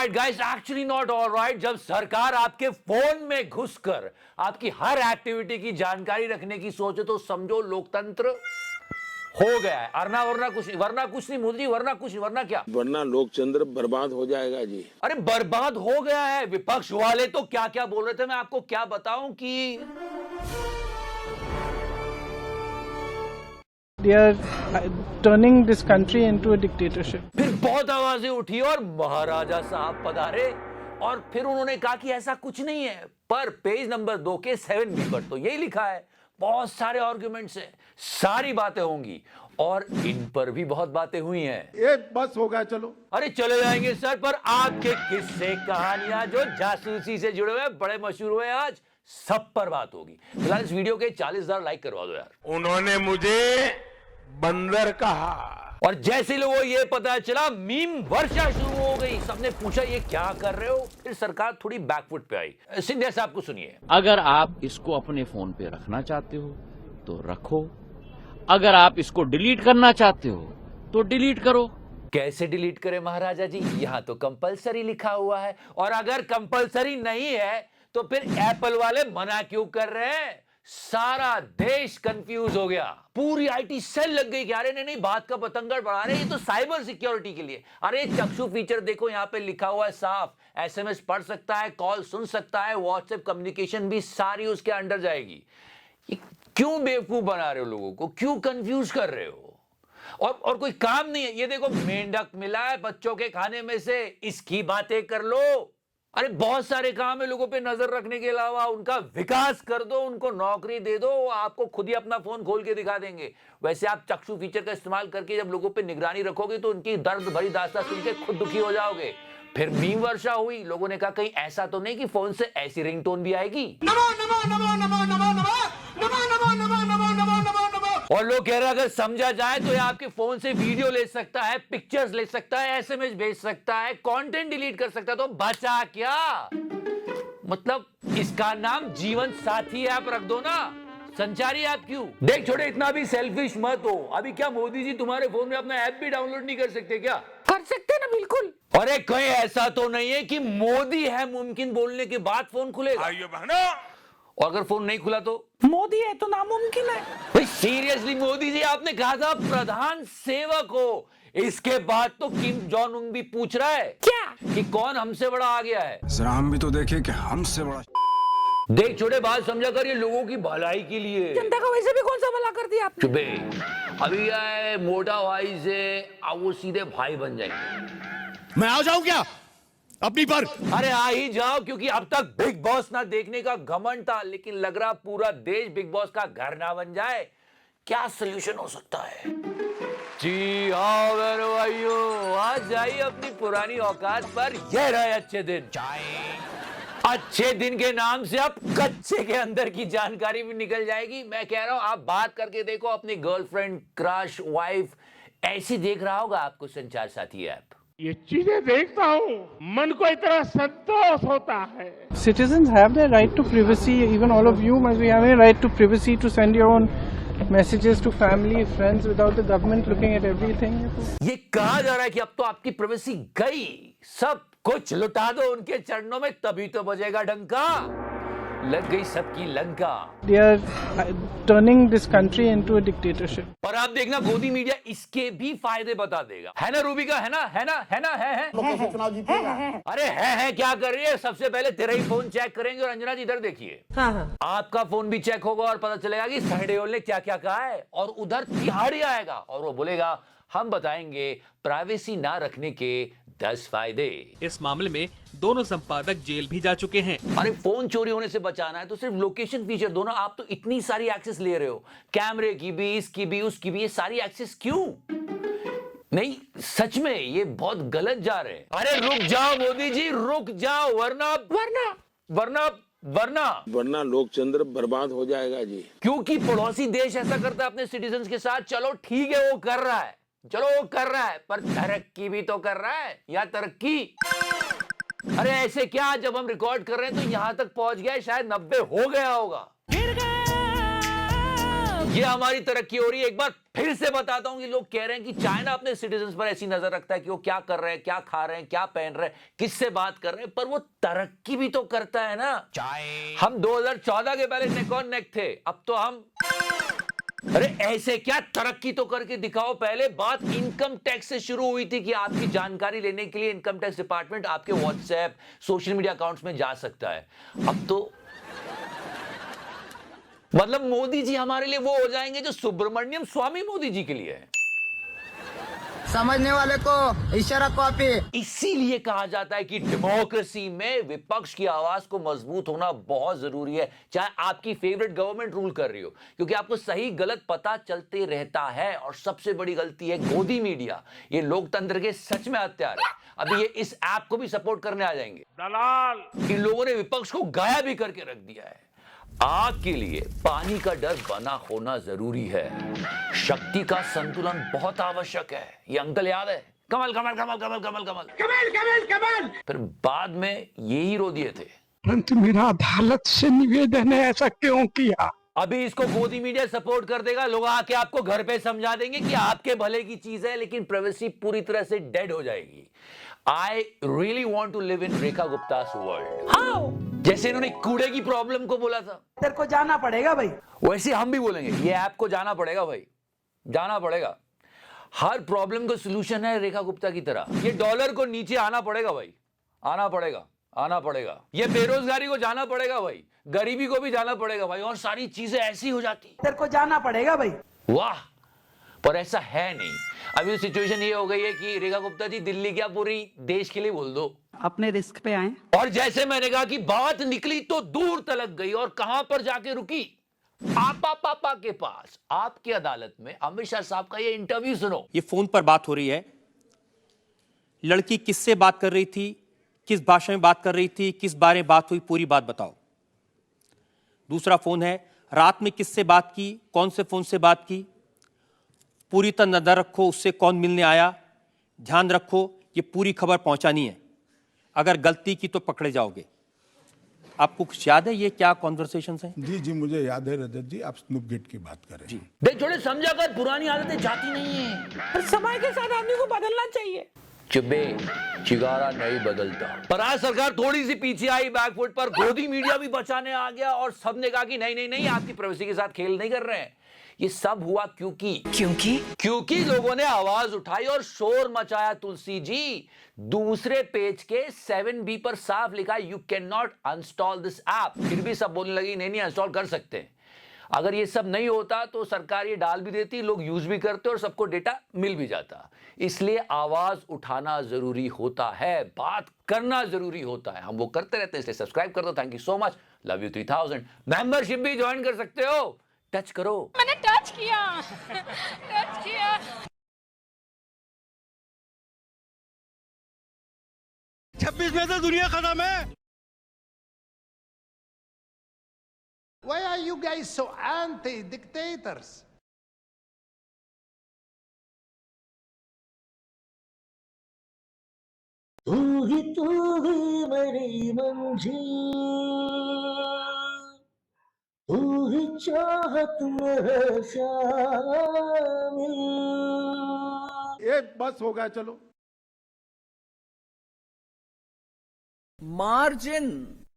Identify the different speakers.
Speaker 1: Alright guys, actually not alright. जब सरकार आपके फोन में घुसकर आपकी हर एक्टिविटी की जानकारी रखने की सोचे तो समझो लोकतंत्र हो गया है। वरना कुछ नहीं मोदी जी, वरना कुछ नहीं, वरना क्या?
Speaker 2: वरना लोकतंत्र बर्बाद हो जाएगा जी।
Speaker 1: अरे बर्बाद हो गया है। विपक्ष वाले तो क्या क्या बोल रहे थे, मैं आपको क्या बताऊं कि
Speaker 3: They are turning this country into a dictatorship.
Speaker 1: फिर बहुत आवाजें उठी और महाराजा साहब पधारे और फिर उन्होंने कहा कि ऐसा कुछ नहीं है। पर पेज नंबर 2 के 7B पर तो यही लिखा है, बहुत सारे आर्गुमेंट्स हैं, सारी बातें होंगी और इन पर भी बहुत बातें हुई हैं।
Speaker 4: ये बस हो गया, चलो।
Speaker 1: अरे चले जाएंगे सर, पर आपके किस्से कहानियां जो जासूसी से जुड़े हुए बड़े मशहूर हुए, आज सब पर बात होगी। फिलहाल इस वीडियो के 40,000 लाइक करवा दो यार।
Speaker 2: उन्होंने मुझे बंदर कहा
Speaker 1: और जैसे लोगों को ये पता चला, मीम वर्षा शुरू हो गई। सबने पूछा ये क्या कर रहे हो। फिर सरकार थोड़ी बैकफुट पे आई। सिंधिया साहब को सुनिए।
Speaker 5: अगर आप इसको अपने फोन पे रखना चाहते हो तो रखो, अगर आप इसको डिलीट करना चाहते हो तो डिलीट करो।
Speaker 1: कैसे डिलीट करें महाराजा जी? यहाँ तो कंपलसरी लिखा हुआ है, और अगर कंपलसरी नहीं है तो फिर एप्पल वाले मना क्यों कर रहे हैं? सारा देश कंफ्यूज हो गया, पूरी आईटी सेल लग गई कि अरे नहीं, बात का पतंगड़ बढ़ा रहे, ये तो साइबर सिक्योरिटी के लिए। अरे चक्षु फीचर देखो, यहाँ पे लिखा हुआ है साफ, एसएमएस पढ़ सकता है, कॉल सुन सकता है, व्हाट्सएप कम्युनिकेशन भी सारी उसके अंडर जाएगी। ये क्यों बेवकूफ बना रहे हो लोगों को, क्यों कंफ्यूज कर रहे हो? और कोई काम नहीं है। ये देखो, मेंढक मिला है बच्चों के खाने में से, इसकी बातें कर लो। अरे बहुत सारे काम है लोगों पे नजर रखने के अलावा, उनका विकास कर दो, उनको नौकरी दे दो, आपको खुद ही अपना फोन खोल के दिखा देंगे। वैसे आप चक्षु फीचर का इस्तेमाल करके जब लोगों पे निगरानी रखोगे तो उनकी दर्द भरी दास्तां सुन के खुद दुखी हो जाओगे। फिर मीम वर्षा हुई, लोगों ने कहा कहीं ऐसा तो नहीं कि फोन से ऐसी रिंगटोन भी आएगी।
Speaker 4: नमो नमो नमो नमो नमो नमो नमो नमो नमो नमो नमो नमो नमो।
Speaker 1: और लोग कह रहे हैं अगर समझा जाए तो ये आपके फोन से वीडियो ले सकता है, पिक्चर्स ले सकता है, एसएमएस भेज सकता है, कंटेंट डिलीट कर सकता है, तो बचा क्या? मतलब इसका नाम जीवन साथी ऐप रख दो ना, संचारी ऐप क्यों? देख छोटे, इतना भी सेल्फिश मत हो। अभी क्या मोदी जी तुम्हारे फोन में अपना ऐप भी डाउनलोड नहीं कर सकते क्या? कर सकते ना, बिल्कुल। अरे कहीं ऐसा तो नहीं है कि मोदी है मुमकिन बोलने के बाद फोन खुलेगा?
Speaker 2: भाइयों बहनों,
Speaker 1: और अगर फोन नहीं खुला तो
Speaker 3: मोदी है तो नामुमकिन है।
Speaker 1: भाई सीरियसली मोदी जी, आपने कहा था प्रधान सेवक हो, इसके बाद तो किम जॉन उन भी पूछ रहा है क्या कि कौन हमसे बड़ा आ गया है।
Speaker 6: जरा हम भी तो देखें कि हमसे बड़ा।
Speaker 1: देख छोटे, बात समझा कर, ये लोगों की भलाई के लिए।
Speaker 3: जनता का वैसे भी कौन सा भला कर दिया आपने?
Speaker 1: चुपे, अभी आए मोटा भाई से अब वो सीधे भाई बन जाएंगे।
Speaker 6: मैं आ जाऊं क्या अपनी पर?
Speaker 1: अरे आ ही जाओ, क्योंकि अब तक बिग बॉस ना देखने का घमंड था, लेकिन लग रहा पूरा देश बिग बॉस का घर ना बन जाए। क्या सोल्यूशन हो सकता है? जी हाँ मेरे भाइयों, आज जाइए अपनी पुरानी औकात पर। ये रहे अच्छे दिन। अच्छे दिन के नाम से अब कच्चे के अंदर की जानकारी भी निकल जाएगी। मैं कह रहा हूं, आप बात करके देखो अपनी गर्लफ्रेंड, क्रश, वाइफ, ऐसी देख रहा होगा आपको संचार साथी ऐप।
Speaker 4: ये चीजें देखता हूँ, मन को इतना संतोष होता है।
Speaker 3: Citizens have their right to privacy. Even all of you must be having a right to privacy to send your own messages to family, friends without the government looking at everything.
Speaker 1: ये कहा जा रहा है कि अब तो आपकी privacy गई, सब कुछ लुटा दो उनके चरणों में, तभी तो बजेगा डंका। लग गई सबकी Lanka.
Speaker 3: They are turning this country into a dictatorship.
Speaker 1: और आप देखना गोदी मीडिया इसके भी फायदे बता देगा। है ना रूबिका? है ना? अरे है क्या कर रही है? सबसे पहले तेरा ही फोन चेक करेंगे और अंजना जी इधर देखिए। आपका फोन भी चेक होगा और पता चलेगा कि सहडेओल ने क्या क्या कहा है, और उधर तिहाड़ी आएगा और वो बोलेगा हम बताएंगे प्राइवेसी ना रखने के 10 फायदे।
Speaker 7: इस मामले में दोनों संपादक जेल भी जा चुके हैं।
Speaker 1: अरे फोन चोरी होने से बचाना है तो सिर्फ लोकेशन फीचर दो ना। आप तो इतनी सारी एक्सेस ले रहे हो, कैमरे की भी, इसकी भी, उसकी भी, ये सारी एक्सेस क्यों? नहीं सच में ये बहुत गलत जा रहे हैं। अरे रुक जाओ मोदी जी, रुक जाओ, वरना
Speaker 2: लोकतंत्र बर्बाद हो जाएगा जी।
Speaker 1: क्योंकि पड़ोसी देश ऐसा करता है अपने सिटीजन्स के साथ। चलो ठीक है, वो कर रहा है, चलो वो कर रहा है, पर तरक्की भी तो कर रहा है, या तरक्की। अरे ऐसे क्या, जब हम रिकॉर्ड कर रहे हैं तो यहां तक पहुंच गया, शायद 90 हो गया होगा। ये हमारी तरक्की हो रही है। एक बार फिर से बताता हूं कि लोग कह रहे हैं कि चाइना अपने सिटीजन्स पर ऐसी नजर रखता है कि वो क्या कर रहे हैं, क्या खा रहे हैं, क्या पहन रहे हैं, किससे बात कर रहे हैं, पर वो तरक्की भी तो करता है ना। हम 2014 के पहले नेक ऑन नेक थे, अब तो हम अरे ऐसे क्या तरक्की तो करके दिखाओ। पहले बात इनकम टैक्स से शुरू हुई थी कि आपकी जानकारी लेने के लिए इनकम टैक्स डिपार्टमेंट आपके व्हाट्सएप सोशल मीडिया अकाउंट्स में जा सकता है। अब तो मतलब मोदी जी हमारे लिए वो हो जाएंगे जो सुब्रमण्यम स्वामी मोदी जी के लिए है।
Speaker 8: समझने वाले को इशारा कॉपी।
Speaker 1: इसीलिए कहा जाता है कि डेमोक्रेसी में विपक्ष की आवाज को मजबूत होना बहुत जरूरी है, चाहे आपकी फेवरेट गवर्नमेंट रूल कर रही हो, क्योंकि आपको सही गलत पता चलते रहता है। और सबसे बड़ी गलती है गोदी मीडिया, ये लोकतंत्र के सच में हत्यार है। अभी ये इस ऐप को भी सपोर्ट करने आ जाएंगे।
Speaker 4: दलाल
Speaker 1: इन लोगों ने विपक्ष को गाया भी करके रख दिया है। आग के लिए पानी का डर बना होना जरूरी है। शक्ति का संतुलन बहुत आवश्यक है। ये अंकल याद है, कमल कमल कमल कमल कमल कमल
Speaker 4: कमल कमल कमल।
Speaker 1: फिर बाद में यही रो दिए थे।
Speaker 9: परंतु मेरा अदालत से निवेदन है, ऐसा क्यों किया?
Speaker 1: अभी इसको गोदी मीडिया सपोर्ट कर देगा, लोग आके आपको घर पे समझा देंगे कि आपके भले की चीज है, लेकिन प्राइवेसी पूरी तरह से डेड हो जाएगी। I really want to live in Rekha गुप्ता's world. How? जैसे इन्होंने कूड़े की प्रॉब्लम को बोला था,
Speaker 8: तेरे को जाना पड़ेगा भाई,
Speaker 1: वैसे हम भी बोलेंगे ये ऐप को जाना पड़ेगा भाई, जाना पड़ेगा। हर प्रॉब्लम का सलूशन है रेखा गुप्ता की तरह। ये डॉलर को नीचे आना पड़ेगा भाई, आना पड़ेगा, आना पड़ेगा। ये बेरोजगारी को जाना पड़ेगा भाई, गरीबी को भी जाना पड़ेगा भाई, और सारी चीजें ऐसी हो जाती।
Speaker 8: तेरे को जाना पड़ेगा भाई।
Speaker 1: वाह, पर ऐसा है नहीं। अभी सिचुएशन ये हो गई है कि रेखा गुप्ता जी दिल्ली क्या पूरी देश के लिए बोल दो,
Speaker 8: अपने रिस्क पे आए।
Speaker 1: और जैसे मैंने कहा कि बात निकली तो दूर तलक गई, और कहां पर जाके रुकी? आपा पापा के पास, आपकी अदालत में। अमित शाह साहब का ये इंटरव्यू सुनो।
Speaker 10: ये फोन पर बात हो रही है, लड़की किससे बात कर रही थी, किस भाषा में बात कर रही थी, किस बारे में बात हुई, पूरी बात बताओ। दूसरा फोन है, रात में किससे बात की, कौन से फोन से बात की, पूरी तरह नजर रखो उससे कौन मिलने आया, ध्यान रखो ये पूरी खबर पहुंचानी है, अगर गलती की तो पकड़े जाओगे। आपको कुछ याद है ये क्या कॉन्वर्सेशंस हैं?
Speaker 9: जी जी मुझे याद है रजत जी, आप स्नूप गेट की बात करें।
Speaker 10: जी
Speaker 1: देख, थोड़े समझा कर, पुरानी आदतें जाती नहीं है,
Speaker 8: पर समय के साथ आदमी को बदलना चाहिए।
Speaker 1: चुबे चिगारा नहीं बदलता। पर आज सरकार थोड़ी सी पीछे आई बैकफुट पर, गोदी मीडिया भी बचाने आ गया, और सबने कहा कि नहीं नहीं नहीं, आपकी प्राइवेसी के साथ खेल नहीं कर रहे हैं। ये सब हुआ क्योंकि लोगों ने आवाज उठाई और शोर मचाया। तुलसी जी, दूसरे पेज के 7B पर साफ लिखा you can not uninstall this app. फिर भी सब बोलने लगी नहीं नहीं अनस्टॉल कर सकते हैं। अगर ये सब नहीं होता तो सरकार ये डाल भी देती, लोग यूज भी करते और सबको डेटा मिल भी जाता। इसलिए आवाज उठाना जरूरी होता है, बात करना जरूरी होता है। हम वो करते रहते हैं, इसलिए सब्सक्राइब कर दो। Thank you so much, love you 3000। Membership भी ज्वाइन कर सकते हो, टच करो।
Speaker 11: मैंने टच किया, टच किया।
Speaker 6: 26 में तो दुनिया खत्म है।
Speaker 9: Why are you guys so anti-dictators?
Speaker 8: तू ही मेरी मंजिल, तू ही चाहत में है शामिल।
Speaker 9: ये बस हो गया, चलो।
Speaker 8: मार्जिन